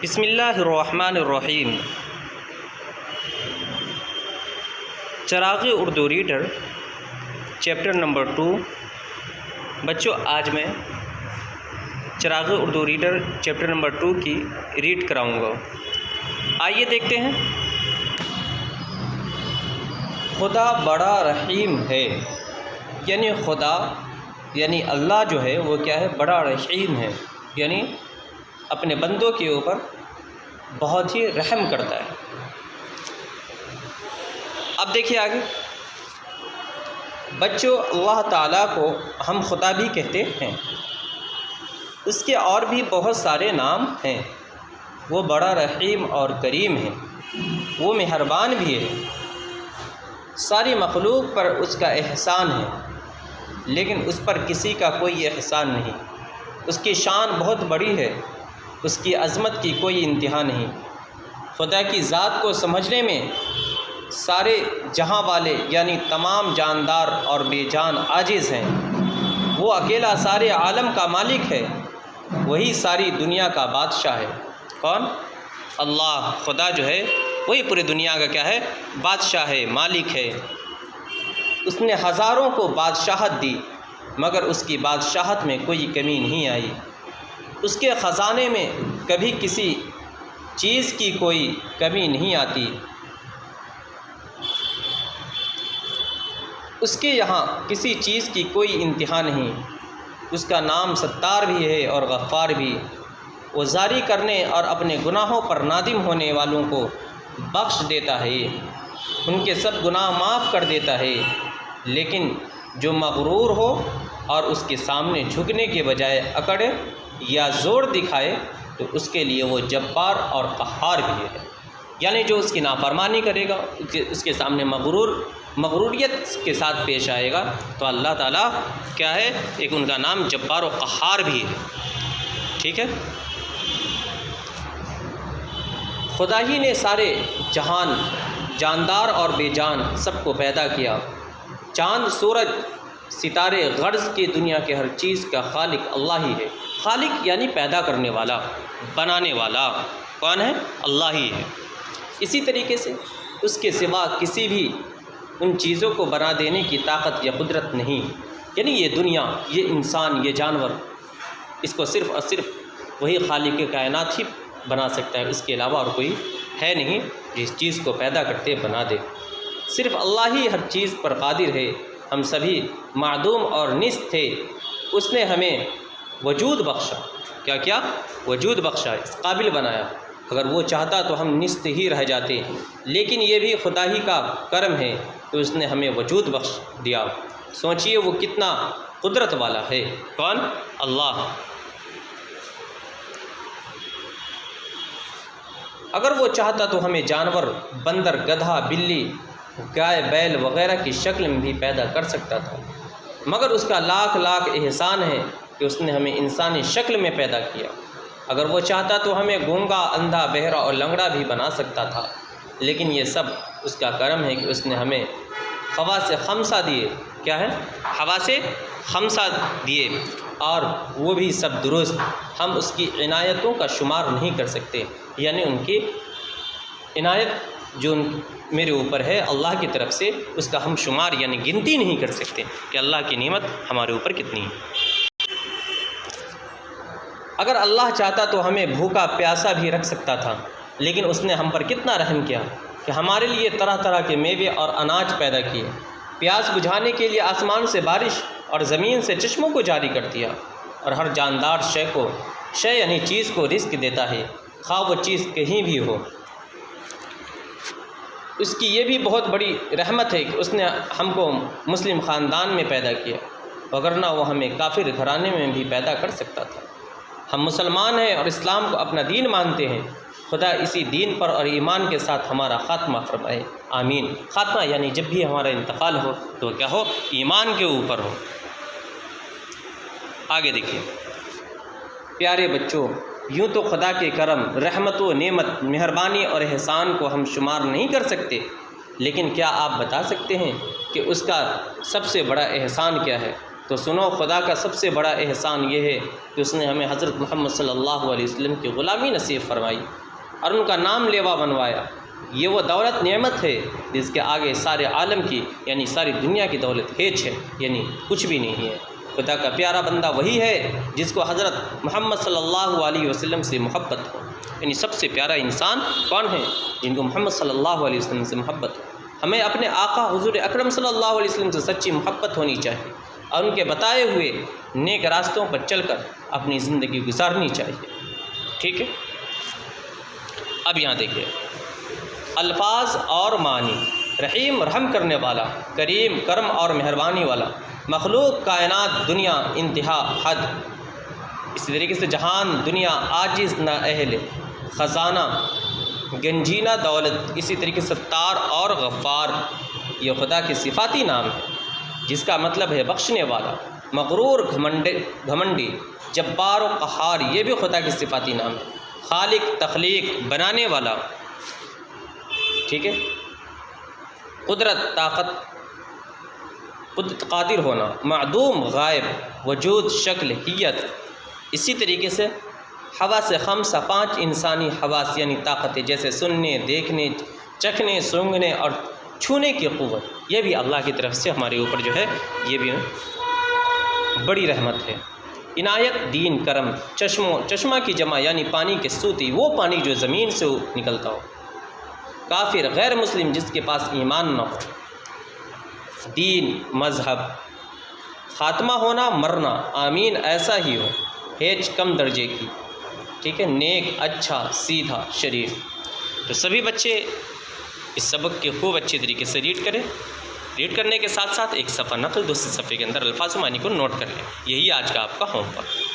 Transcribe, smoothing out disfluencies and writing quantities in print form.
بسم اللہ الرحمن الرحیم۔ چراغ اردو ریڈر چیپٹر نمبر 2۔ بچوں، آج میں چراغ اردو ریڈر چیپٹر نمبر 2 کی ریڈ کراؤں گا۔ آئیے دیکھتے ہیں۔ خدا بڑا رحیم ہے، یعنی خدا یعنی اللہ جو ہے وہ کیا ہے؟ بڑا رحیم ہے، یعنی اپنے بندوں کے اوپر بہت ہی رحم کرتا ہے۔ اب دیکھیے آگے۔ بچوں، اللہ تعالیٰ کو ہم خدا بھی کہتے ہیں، اس کے اور بھی بہت سارے نام ہیں۔ وہ بڑا رحیم اور کریم ہے، وہ مہربان بھی ہے۔ ساری مخلوق پر اس کا احسان ہے، لیکن اس پر کسی کا کوئی احسان نہیں۔ اس کی شان بہت بڑی ہے، اس کی عظمت کی کوئی انتہا نہیں۔ خدا کی ذات کو سمجھنے میں سارے جہاں والے یعنی تمام جاندار اور بے جان عاجز ہیں۔ وہ اکیلا سارے عالم کا مالک ہے، وہی ساری دنیا کا بادشاہ ہے۔ کون؟ اللہ، خدا جو ہے وہی پوری دنیا کا کیا ہے؟ بادشاہ ہے، مالک ہے۔ اس نے ہزاروں کو بادشاہت دی، مگر اس کی بادشاہت میں کوئی کمی نہیں آئی۔ اس کے خزانے میں کبھی کسی چیز کی کوئی کمی نہیں آتی۔ اس کے یہاں کسی چیز کی کوئی انتہا نہیں۔ اس کا نام ستار بھی ہے اور غفار بھی۔ وہ زاری کرنے اور اپنے گناہوں پر نادم ہونے والوں کو بخش دیتا ہے، ان کے سب گناہ معاف کر دیتا ہے۔ لیکن جو مغرور ہو اور اس کے سامنے جھکنے کے بجائے اکڑے یا زور دکھائے تو اس کے لیے وہ جبار اور قہار بھی ہے۔ یعنی جو اس کی نافرمانی کرے گا، اس کے سامنے مغروریت کے ساتھ پیش آئے گا، تو اللہ تعالیٰ کیا ہے؟ ایک ان کا نام جبار و قہار بھی ہے۔ ٹھیک ہے؟ خدا ہی نے سارے جہان، جاندار اور بے جان سب کو پیدا کیا۔ چاند، سورج، ستارے، غرض کی دنیا کے ہر چیز کا خالق اللہ ہی ہے۔ خالق یعنی پیدا کرنے والا، بنانے والا کون ہے؟ اللہ ہی ہے۔ اسی طریقے سے اس کے سوا کسی بھی ان چیزوں کو بنا دینے کی طاقت یا قدرت نہیں۔ یعنی یہ دنیا، یہ انسان، یہ جانور، اس کو صرف اور صرف وہی خالق کائنات ہی بنا سکتا ہے، اس کے علاوہ اور کوئی ہے نہیں جس چیز کو پیدا کرتے بنا دے۔ صرف اللہ ہی ہر چیز پر قادر ہے۔ ہم سبھی معدوم اور نست تھے، اس نے ہمیں وجود بخشا۔ کیا وجود بخشا، اس قابل بنایا۔ اگر وہ چاہتا تو ہم نست ہی رہ جاتے، لیکن یہ بھی خدا ہی کا کرم ہے کہ اس نے ہمیں وجود بخش دیا۔ سوچئے وہ کتنا قدرت والا ہے۔ کون؟ اللہ۔ اگر وہ چاہتا تو ہمیں جانور، بندر، گدھا، بلی، گائے، بیل وغیرہ کی شکل میں بھی پیدا کر سکتا تھا، مگر اس کا لاکھ لاکھ احسان ہے کہ اس نے ہمیں انسانی شکل میں پیدا کیا۔ اگر وہ چاہتا تو ہمیں گونگا، اندھا، بہرا اور لنگڑا بھی بنا سکتا تھا، لیکن یہ سب اس کا کرم ہے کہ اس نے ہمیں حواس خمسہ دیے۔ کیا ہے؟ حواس خمسہ دیے، اور وہ بھی سب درست۔ ہم اس کی عنایتوں کا شمار نہیں کر سکتے، یعنی ان کی عنایت جو میرے اوپر ہے اللہ کی طرف سے، اس کا ہم شمار یعنی گنتی نہیں کر سکتے کہ اللہ کی نعمت ہمارے اوپر کتنی ہے۔ اگر اللہ چاہتا تو ہمیں بھوکا پیاسا بھی رکھ سکتا تھا، لیکن اس نے ہم پر کتنا رحم کیا کہ ہمارے لیے طرح طرح کے میوے اور اناج پیدا کیے۔ پیاس بجھانے کے لیے آسمان سے بارش اور زمین سے چشموں کو جاری کر دیا، اور ہر جاندار شے یعنی چیز کو رزق دیتا ہے، خواہ وہ چیز کہیں بھی ہو۔ اس کی یہ بھی بہت بڑی رحمت ہے کہ اس نے ہم کو مسلم خاندان میں پیدا کیا، وگرنہ وہ ہمیں کافر گھرانے میں بھی پیدا کر سکتا تھا۔ ہم مسلمان ہیں اور اسلام کو اپنا دین مانتے ہیں۔ خدا اسی دین پر اور ایمان کے ساتھ ہمارا خاتمہ فرمائے، آمین۔ خاتمہ یعنی جب بھی ہمارا انتقال ہو تو کیا ہو؟ ایمان کے اوپر ہو۔ آگے دیکھیے۔ پیارے بچوں، یوں تو خدا کے کرم، رحمت و نعمت، مہربانی اور احسان کو ہم شمار نہیں کر سکتے، لیکن کیا آپ بتا سکتے ہیں کہ اس کا سب سے بڑا احسان کیا ہے؟ تو سنو، خدا کا سب سے بڑا احسان یہ ہے کہ اس نے ہمیں حضرت محمد صلی اللہ علیہ وسلم کی غلامی نصیب فرمائی اور ان کا نام لیوا بنوایا۔ یہ وہ دولت نعمت ہے جس کے آگے سارے عالم کی یعنی ساری دنیا کی دولت ہیچ ہے، یعنی کچھ بھی نہیں ہے۔ خدا کا پیارا بندہ وہی ہے جس کو حضرت محمد صلی اللہ علیہ وسلم سے محبت ہو، یعنی سب سے پیارا انسان کون ہے؟ جن کو محمد صلی اللہ علیہ وسلم سے محبت ہو۔ ہمیں اپنے آقا حضور اکرم صلی اللہ علیہ وسلم سے سچی محبت ہونی چاہیے اور ان کے بتائے ہوئے نیک راستوں پر چل کر اپنی زندگی گزارنی چاہیے، ٹھیک ہے؟ اب یہاں دیکھیے الفاظ اور معنی۔ رحیم رحم کرنے والا، کریم کرم اور مہربانی والا، مخلوق کائنات دنیا انتہا حد، اسی طریقے سے جہان دنیا عاجز نااہل، خزانہ گنجینہ دولت، اسی طریقے سے ستار اور غفار، یہ خدا کے صفاتی نام ہے جس کا مطلب ہے بخشنے والا۔ مغرور گھمنڈی، جبار و قہار، یہ بھی خدا کے صفاتی نام ہے۔ خالق تخلیق بنانے والا، ٹھیک ہے؟ قدرت طاقت قادر ہونا، معدوم غائب، وجود شکل ہیت، اسی طریقے سے حواس خمسہ، 5 انسانی حواس یعنی طاقتیں جیسے سننے، دیکھنے، چکھنے، سونگھنے اور چھونے کی قوت، یہ بھی اللہ کی طرف سے ہمارے اوپر جو ہے یہ بھی بڑی رحمت ہے۔ عنایت دین کرم، چشمہ کی جمع یعنی پانی کے سوتی، وہ پانی جو زمین سے نکلتا ہو۔ کافر غیر مسلم جس کے پاس ایمان نہ ہو۔ دین مذہب، خاتمہ ہونا مرنا، آمین ایسا ہی ہو، ہیچ کم درجے کی، ٹھیک ہے؟ نیک اچھا سیدھا شریف۔ تو سبھی بچے اس سبق کے خوب اچھے طریقے سے ریڈ کریں، ریڈ کرنے کے ساتھ ساتھ ایک صفحہ نقل، دوسرے صفحے کے اندر الفاظ و معنی کو نوٹ کر لیں۔ یہی آج کا آپ کا ہوم ورک۔